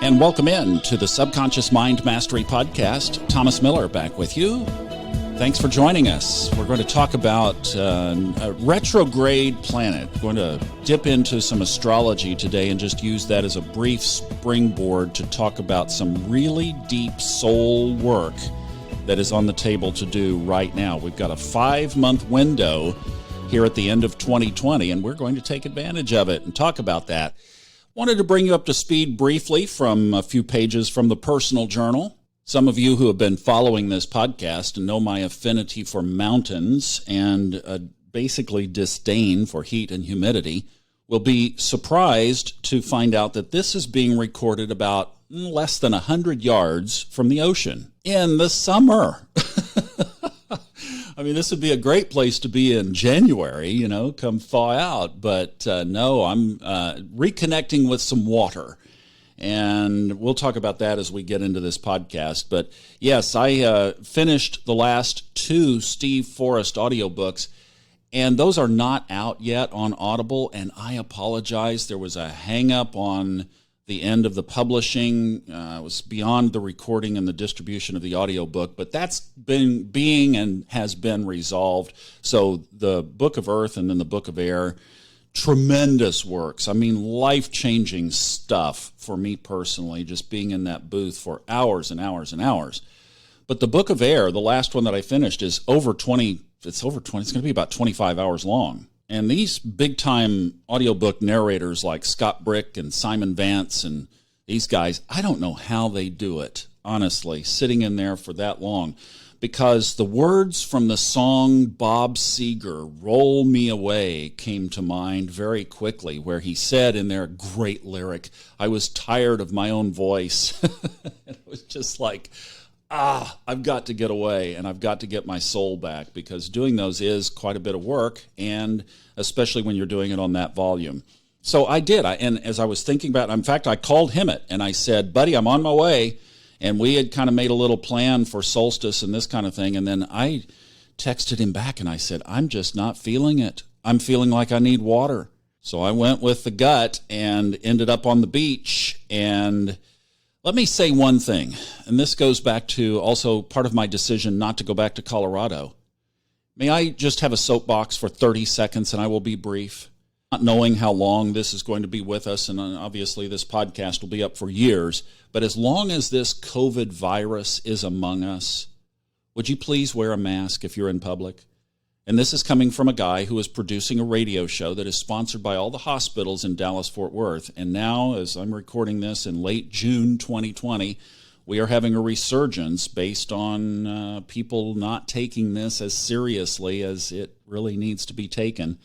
And welcome in to the Subconscious Mind Mastery Podcast. Thomas Miller back with you. Thanks for joining us. We're going to talk about a retrograde planet. We're going to dip into some astrology today and just use that as a brief springboard to talk about some really deep soul work that is on the table to do right now. We've got a 5-month window here at the end of 2020, and we're going to take advantage of it and talk about that. Wanted to bring you up to speed briefly from a few pages from the personal journal. Some of you who have been following this podcast and know my affinity for mountains and basically disdain for heat and humidity will be surprised to find out that this is being recorded about less than 100 yards from the ocean in the summer. I mean, this would be a great place to be in January, come thaw out. But no, I'm reconnecting with some water. And we'll talk about that as we get into this podcast. But yes, I finished the last 2 Steve Forrest audiobooks, and those are not out yet on Audible, and I apologize. There was a hang-up on the end of the publishing. It was beyond the recording and the distribution of the audiobook, but that's been being and has been resolved. So the Book of Earth and then the Book of Air, tremendous works. I mean, life-changing stuff for me personally, just being in that booth for hours and hours and hours. But the Book of Air, the last one that I finished, is over 20. It's going to be about 25 hours long. And these big-time audiobook narrators like Scott Brick and Simon Vance and these guys, I don't know how they do it, honestly, sitting in there for that long. Because the words from the song Bob Seger, Roll Me Away, came to mind very quickly, where he said in their great lyric, I was tired of my own voice. It was just like, I've got to get away, and I've got to get my soul back, because doing those is quite a bit of work, and especially when you're doing it on that volume. So I did, and as I was thinking about it, in fact, I called Hemant, and I said, buddy, I'm on my way. And we had kind of made a little plan for solstice and this kind of thing. And then I texted him back and I said, I'm just not feeling it. I'm feeling like I need water. So I went with the gut and ended up on the beach. And let me say one thing, and this goes back to also part of my decision not to go back to Colorado. May I just have a soapbox for 30 seconds and I will be brief? Not knowing how long this is going to be with us, and obviously this podcast will be up for years, but as long as this COVID virus is among us, would you please wear a mask if you're in public? And this is coming from a guy who is producing a radio show that is sponsored by all the hospitals in Dallas-Fort Worth, and now, as I'm recording this in late June 2020, we are having a resurgence based on people not taking this as seriously as it really needs to be taken.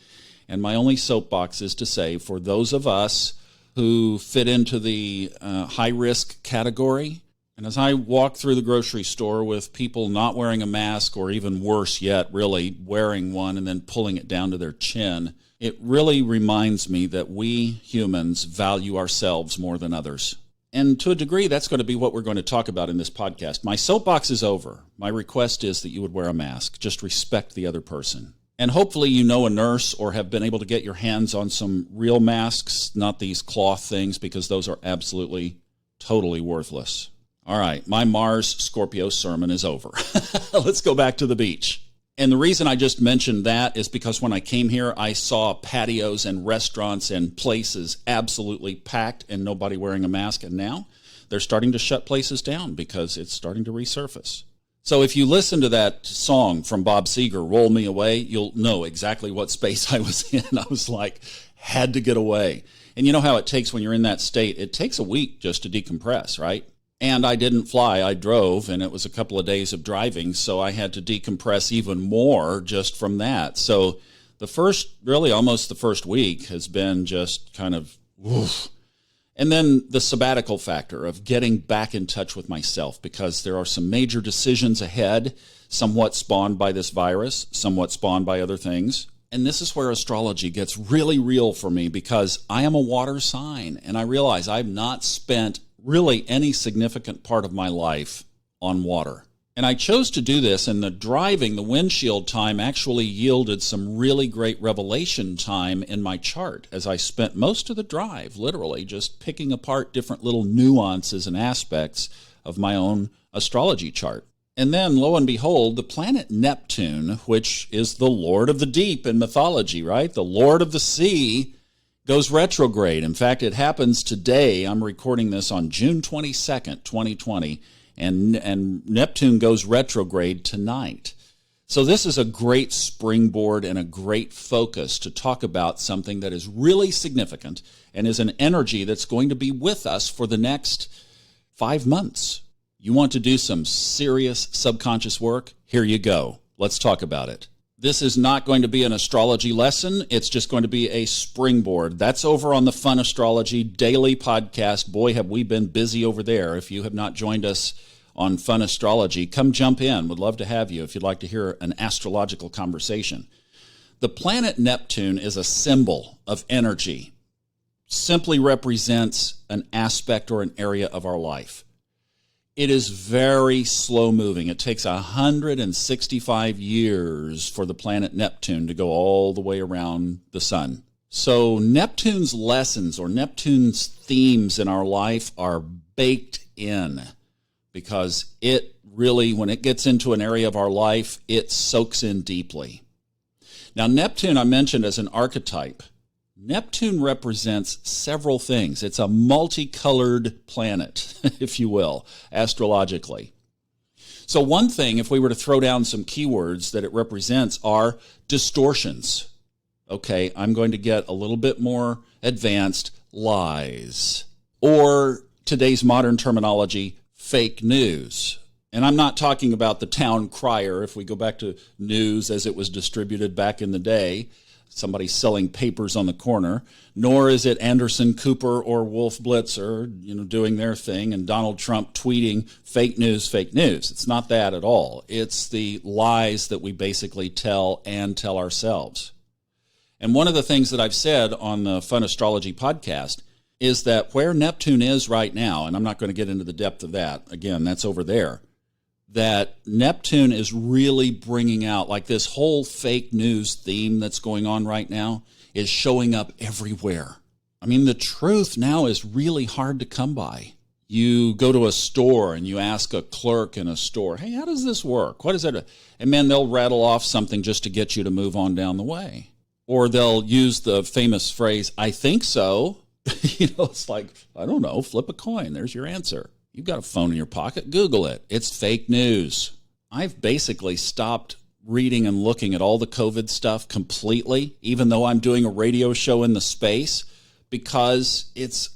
And my only soapbox is to say, for those of us who fit into the high-risk category, and as I walk through the grocery store with people not wearing a mask, or even worse yet, really wearing one and then pulling it down to their chin, it really reminds me that we humans value ourselves more than others. And to a degree, that's going to be what we're going to talk about in this podcast. My soapbox is over. My request is that you would wear a mask. Just respect the other person. And hopefully you know a nurse or have been able to get your hands on some real masks, not these cloth things, because those are absolutely, totally worthless. All right, my Mars Scorpio sermon is over. Let's go back to the beach. And the reason I just mentioned that is because when I came here, I saw patios and restaurants and places absolutely packed and nobody wearing a mask. And now they're starting to shut places down because it's starting to resurface. So if you listen to that song from Bob Seger, Roll Me Away, you'll know exactly what space I was in. I was like, had to get away. And you know how it takes when you're in that state? It takes a week just to decompress, right? And I didn't fly, I drove, and it was a couple of days of driving, so I had to decompress even more just from that. So almost the first week has been just kind of, woof. And then the sabbatical factor of getting back in touch with myself, because there are some major decisions ahead, somewhat spawned by this virus, somewhat spawned by other things. And this is where astrology gets really real for me, because I am a water sign, and I realize I've not spent really any significant part of my life on water. And I chose to do this, and the windshield time actually yielded some really great revelation time in my chart as I spent most of the drive literally just picking apart different little nuances and aspects of my own astrology chart. And then, lo and behold, the planet Neptune, which is the Lord of the Deep in mythology, right? The Lord of the Sea, goes retrograde. In fact, it happens today. I'm recording this on June 22nd, 2020. And Neptune goes retrograde tonight. So this is a great springboard and a great focus to talk about something that is really significant and is an energy that's going to be with us for the next 5 months. You want to do some serious subconscious work? Here you go. Let's talk about it. This is not going to be an astrology lesson. It's just going to be a springboard. That's over on the Fun Astrology Daily Podcast. Boy, have we been busy over there. If you have not joined us on Fun Astrology, come jump in. Would love to have you if you'd like to hear an astrological conversation. The planet Neptune is a symbol of energy. Simply represents an aspect or an area of our life. It is very slow moving. It takes 165 years for the planet Neptune to go all the way around the sun. So Neptune's lessons or Neptune's themes in our life are baked in because it really, when it gets into an area of our life, it soaks in deeply. Now, Neptune, I mentioned as an archetype. Neptune represents several things. It's a multicolored planet, if you will, astrologically. So one thing, if we were to throw down some keywords that it represents, are distortions. Okay, I'm going to get a little bit more advanced, lies. Or today's modern terminology, fake news. And I'm not talking about the town crier, if we go back to news as it was distributed back in the day. Somebody selling papers on the corner, nor is it Anderson Cooper or Wolf Blitzer, doing their thing, and Donald Trump tweeting fake news, fake news. It's not that at all. It's the lies that we basically tell ourselves. And one of the things that I've said on the Fun Astrology Podcast is that where Neptune is right now, and I'm not going to get into the depth of that, again, that's over there, that Neptune is really bringing out, like this whole fake news theme that's going on right now is showing up everywhere. I mean, the truth now is really hard to come by. You go to a store and you ask a clerk in a store, hey, how does this work? What is it? And man, they'll rattle off something just to get you to move on down the way. Or they'll use the famous phrase, I think so. It's like, I don't know, flip a coin. There's your answer. You've got a phone in your pocket, Google it. It's fake news. I've basically stopped reading and looking at all the COVID stuff completely, even though I'm doing a radio show in the space, because is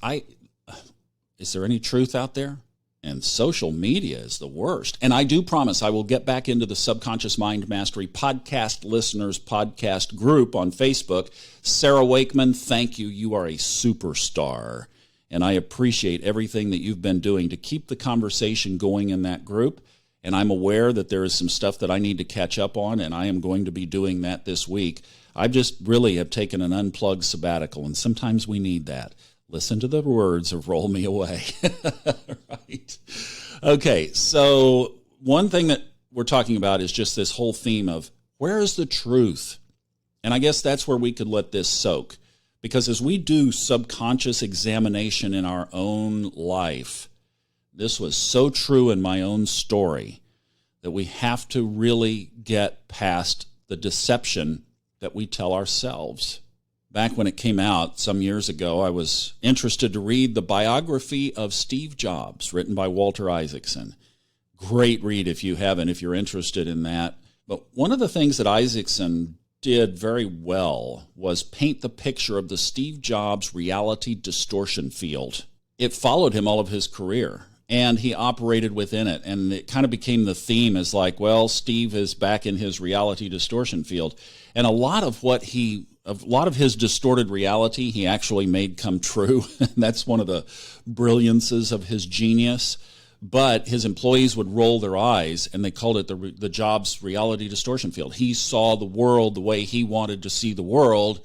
there any truth out there? And social media is the worst. And I do promise I will get back into the Subconscious Mind Mastery Podcast Listeners Podcast group on Facebook. Sarah Wakeman, thank you. You are a superstar. And I appreciate everything that you've been doing to keep the conversation going in that group. And I'm aware that there is some stuff that I need to catch up on, and I am going to be doing that this week. I just really have taken an unplugged sabbatical, and sometimes we need that. Listen to the words of Roll Me Away. Right. Okay, so one thing that we're talking about is just this whole theme of where is the truth? And I guess that's where we could let this soak. Because as we do subconscious examination in our own life, this was so true in my own story that we have to really get past the deception that we tell ourselves. Back when it came out some years ago, I was interested to read the biography of Steve Jobs, written by Walter Isaacson. Great read if you haven't, if you're interested in that. But one of the things that Isaacson did very well was paint the picture of the Steve Jobs reality distortion field. It followed him all of his career, and he operated within it, and it kind of became the theme as like, well, Steve is back in his reality distortion field. And a lot of his distorted reality he actually made come true. That's one of the brilliances of his genius. But his employees would roll their eyes, and they called it the Jobs reality distortion field. He saw the world the way he wanted to see the world,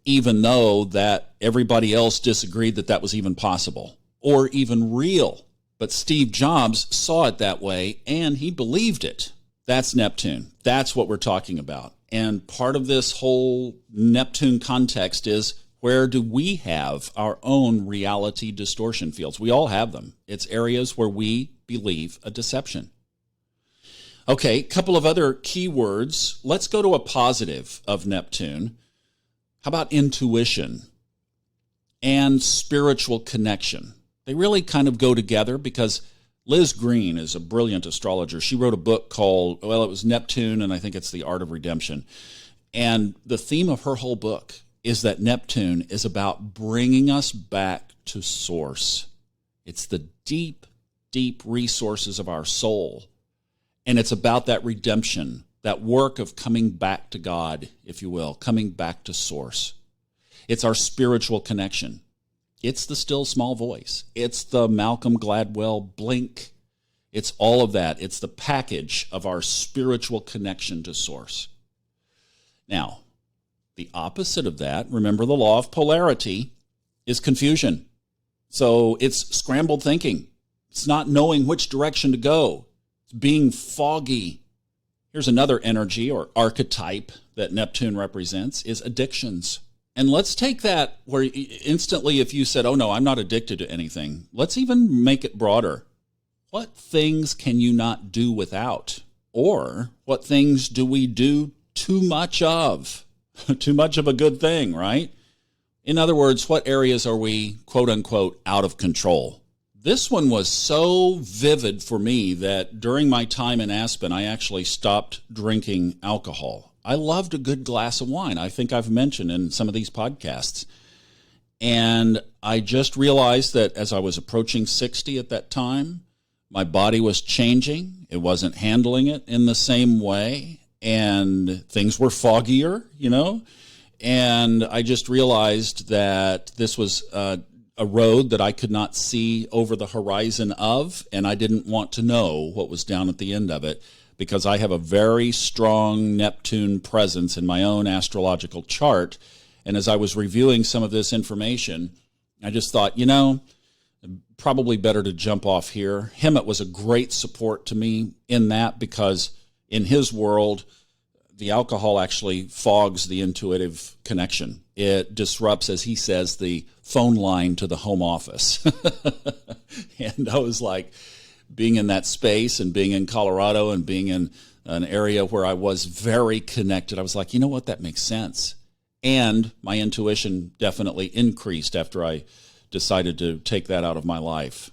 even though that everybody else disagreed that that was even possible or even real. But Steve Jobs saw it that way, and he believed it. That's Neptune. That's what we're talking about. And part of this whole Neptune context is, where do we have our own reality distortion fields? We all have them. It's areas where we believe a deception. Okay, a couple of other keywords. Let's go to a positive of Neptune. How about intuition and spiritual connection? They really kind of go together because Liz Green is a brilliant astrologer. She wrote a book called, it was Neptune, and I think it's The Art of Redemption. And the theme of her whole book is that Neptune is about bringing us back to source. It's the deep, deep resources of our soul. And it's about that redemption, that work of coming back to God, if you will, coming back to source. It's our spiritual connection. It's the still small voice. It's the Malcolm Gladwell blink. It's all of that. It's the package of our spiritual connection to source. Now, the opposite of that, remember the law of polarity, is confusion. So it's scrambled thinking. It's not knowing which direction to go. It's being foggy. Here's another energy or archetype that Neptune represents, is addictions. And let's take that where instantly if you said, oh no, I'm not addicted to anything, let's even make it broader. What things can you not do without? Or what things do we do too much of? Too much of a good thing, right? In other words, what areas are we, quote unquote, out of control? This one was so vivid for me that during my time in Aspen, I actually stopped drinking alcohol. I loved a good glass of wine. I think I've mentioned in some of these podcasts. And I just realized that as I was approaching 60 at that time, my body was changing. It wasn't handling it in the same way. And things were foggier, and I just realized that this was a road that I could not see over the horizon of, and I didn't want to know what was down at the end of it because I have a very strong Neptune presence in my own astrological chart. And as I was reviewing some of this information, I just thought, probably better to jump off here. Hemet was a great support to me in that because in his world, the alcohol actually fogs the intuitive connection. It disrupts, as he says, the phone line to the home office. And I was like, being in that space and being in Colorado and being in an area where I was very connected, I was like, you know what, that makes sense. And my intuition definitely increased after I decided to take that out of my life.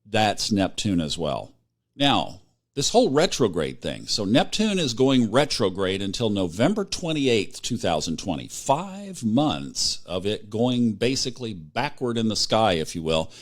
That's Neptune as well. Now, this whole retrograde thing. So Neptune is going retrograde until November 28th, 2020. 5 months of it going basically backward in the sky, if you will.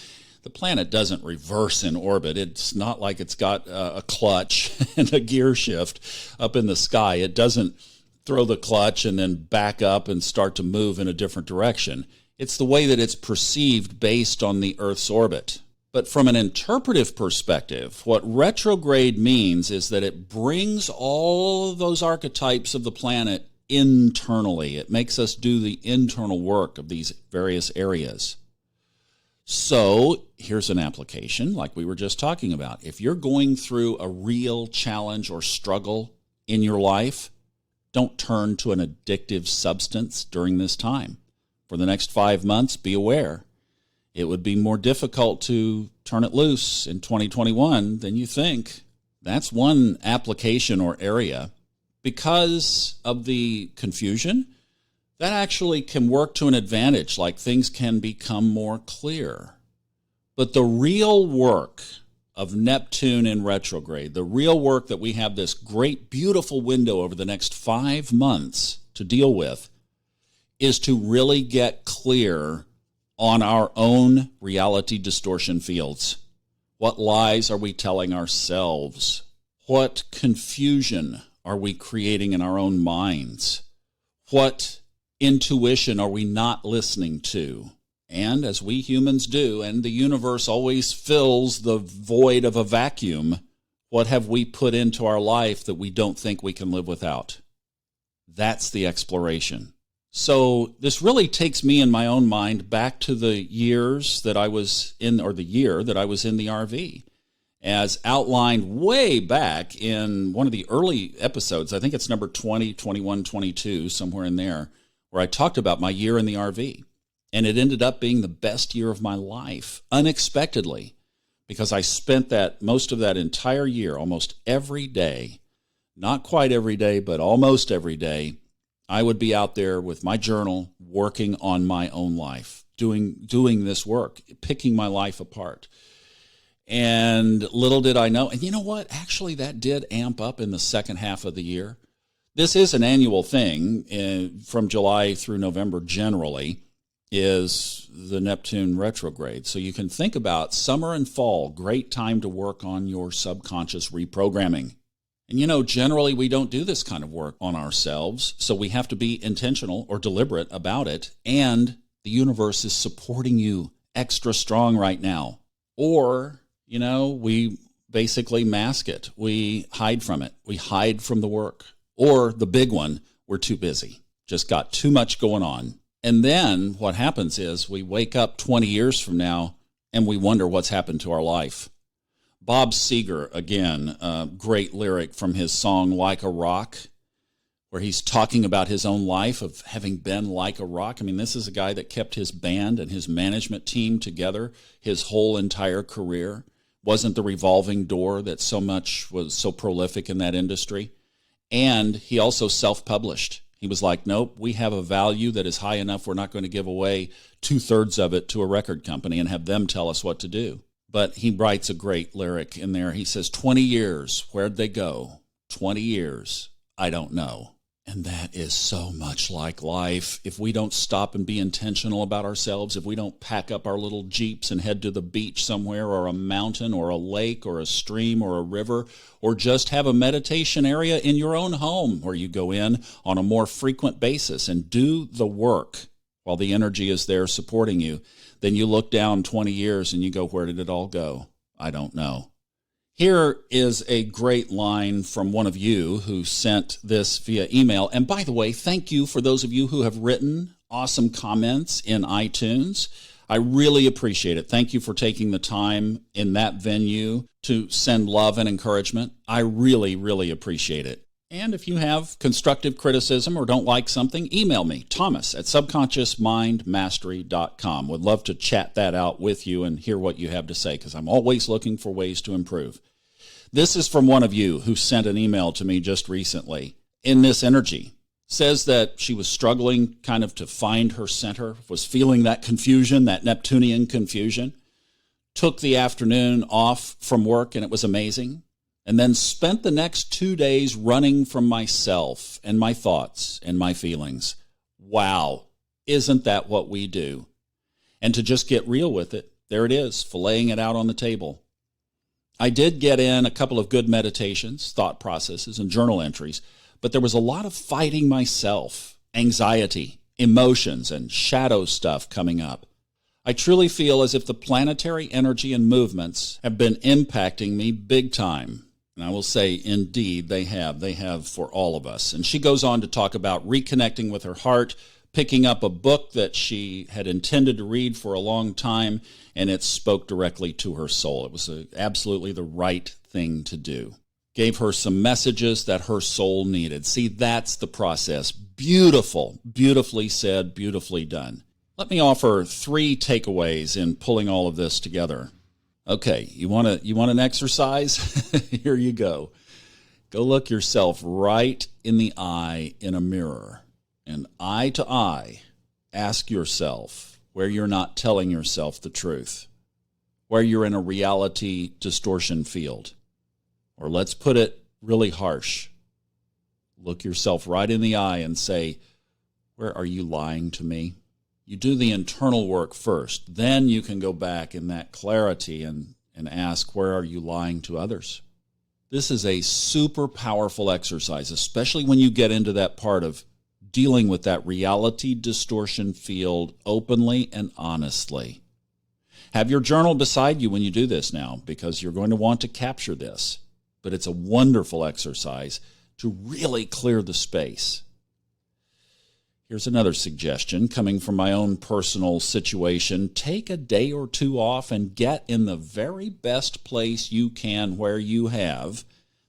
The planet doesn't reverse in orbit. It's not like it's got a clutch and a gear shift up in the sky. It doesn't throw the clutch and then back up and start to move in a different direction. It's the way that it's perceived based on the Earth's orbit. But from an interpretive perspective, what retrograde means is that it brings all of those archetypes of the planet internally. It makes us do the internal work of these various areas. So here's an application like we were just talking about. If you're going through a real challenge or struggle in your life, don't turn to an addictive substance during this time. For the next 5 months, be aware. It would be more difficult to turn it loose in 2021 than you think. That's one application or area. Because of the confusion, that actually can work to an advantage, like things can become more clear. But the real work of Neptune in retrograde, the real work that we have this great, beautiful window over the next 5 months to deal with, is to really get clear on our own reality distortion fields. What lies are we telling ourselves? What confusion are we creating in our own minds? What intuition are we not listening to? And as we humans do, and the universe always fills the void of a vacuum, what have we put into our life that we don't think we can live without? That's the exploration. So this really takes me in my own mind back to the years that I was in, or the year that I was in the RV. as outlined way back in one of the early episodes. I think it's number 20, 21, 22, somewhere in there, where I talked about my year in the RV. And it ended up being the best year of my life, unexpectedly, because I spent most of that entire year, almost every day, not quite every day, but almost every day, I would be out there with my journal, working on my own life, doing this work, picking my life apart. And little did I know, and you know what? Actually, that did amp up in the second half of the year. This is an annual thing from July through November generally, is the Neptune retrograde. So you can think about summer and fall, great time to work on your subconscious reprogramming. And generally we don't do this kind of work on ourselves, so we have to be intentional or deliberate about it, and the universe is supporting you extra strong right now. Or, we basically mask it. We hide from it. We hide from the work. Or the big one, we're too busy. Just got too much going on. And then what happens is we wake up 20 years from now and we wonder what's happened to our life. Bob Seger, again, a great lyric from his song Like a Rock, where he's talking about his own life of having been like a rock. I mean, this is a guy that kept his band and his management team together his whole entire career. Wasn't the revolving door that was so prolific in that industry. And he also self-published. He was like, nope, we have a value that is high enough. We're not going to give away 2/3 of it to a record company and have them tell us what to do. But he writes a great lyric in there. He says, 20 years, where'd they go? 20 years, I don't know. And that is so much like life. If we don't stop and be intentional about ourselves, if we don't pack up our little Jeeps and head to the beach somewhere, or a mountain or a lake or a stream or a river, or just have a meditation area in your own home where you go in on a more frequent basis and do the work while the energy is there supporting you, then you look down 20 years and you go, where did it all go? I don't know. Here is a great line from one of you who sent this via email. And by the way, thank you for those of you who have written awesome comments in iTunes. I really appreciate it. Thank you for taking the time in that venue to send love and encouragement. I really, really appreciate it. And if you have constructive criticism or don't like something, email me, thomas@subconsciousmindmastery.com. Would love to chat that out with you and hear what you have to say, because I'm always looking for ways to improve. This is from one of you who sent an email to me just recently. In this energy, says that she was struggling kind of to find her center, was feeling that confusion, that Neptunian confusion, took the afternoon off from work, and it was amazing. And then spent the next 2 days running from myself and my thoughts and my feelings. Wow, isn't that what we do? And to just get real with it, there it is, filleting it out on the table. I did get in a couple of good meditations, thought processes, and journal entries, but there was a lot of fighting myself, anxiety, emotions, and shadow stuff coming up. I truly feel as if the planetary energy and movements have been impacting me big time. And I will say, indeed, they have. They have for all of us. And she goes on to talk about reconnecting with her heart, picking up a book that she had intended to read for a long time, and it spoke directly to her soul. It was absolutely the right thing to do. Gave her some messages that her soul needed. See, that's the process. Beautiful, beautifully said, beautifully done. Let me offer 3 takeaways in pulling all of this together. Okay, you want an exercise? Here you go. Go look yourself right in the eye in a mirror. And eye to eye, ask yourself where you're not telling yourself the truth, where you're in a reality distortion field. Or let's put it really harsh. Look yourself right in the eye and say, where are you lying to me? You do the internal work first. Then you can go back in that clarity and ask, where are you lying to others? This is a super powerful exercise, especially when you get into that part of dealing with that reality distortion field openly and honestly. Have your journal beside you when you do this now, because you're going to want to capture this. But it's a wonderful exercise to really clear the space. Here's another suggestion coming from my own personal situation. Take a day or two off and get in the very best place you can where you have.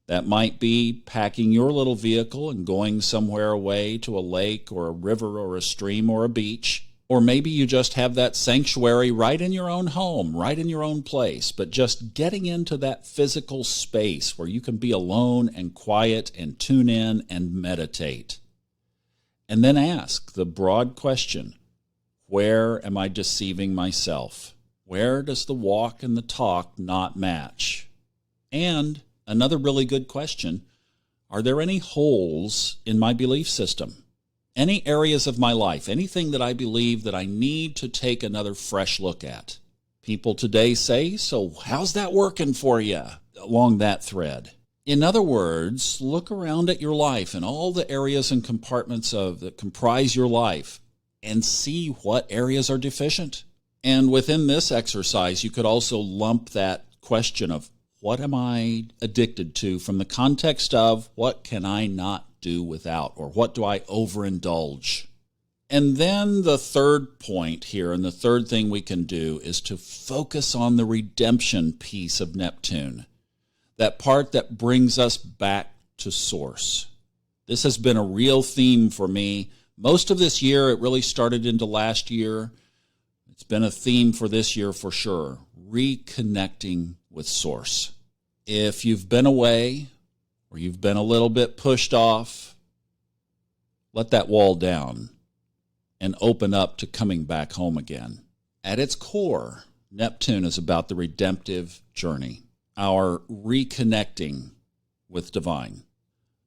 That might be packing your little vehicle and going somewhere away to a lake or a river or a stream or a beach. Or maybe you just have that sanctuary right in your own home, right in your own place, but just getting into that physical space where you can be alone and quiet and tune in and meditate. And then ask the broad question, where am I deceiving myself? Where does the walk and the talk not match? And another really good question, are there any holes in my belief system? Any areas of my life, anything that I believe that I need to take another fresh look at? People today say, so how's that working for you along that thread? In other words, look around at your life and all the areas and compartments that comprise your life and see what areas are deficient. And within this exercise, you could also lump that question of what am I addicted to from the context of what can I not do without, or what do I overindulge? And then the third point here, and the third thing we can do, is to focus on the redemption piece of Neptune. That part that brings us back to source. This has been a real theme for me. Most of this year, it really started into last year. It's been a theme for this year for sure. Reconnecting with source. If you've been away, or you've been a little bit pushed off, let that wall down and open up to coming back home again. At its core, Neptune is about the redemptive journey. Our reconnecting with divine.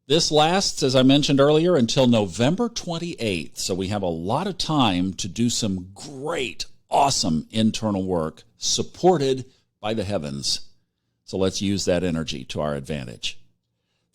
This lasts, as I mentioned earlier, until November 28th, so we have a lot of time to do some great, awesome internal work supported by the heavens. So let's use that energy to our advantage.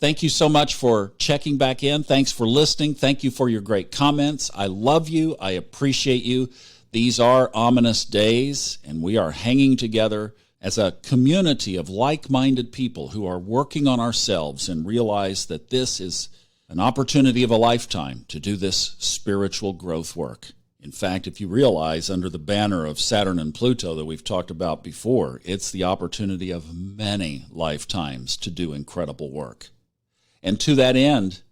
Thank you so much for checking back in. Thanks for listening. Thank you for your great comments. I love you. I appreciate you. These are ominous days, and we are hanging together as a community of like-minded people who are working on ourselves and realize that this is an opportunity of a lifetime to do this spiritual growth work. In fact, if you realize under the banner of Saturn and Pluto that we've talked about before, it's the opportunity of many lifetimes to do incredible work. And to that end,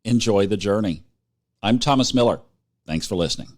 enjoy the journey. I'm Thomas Miller. Thanks for listening.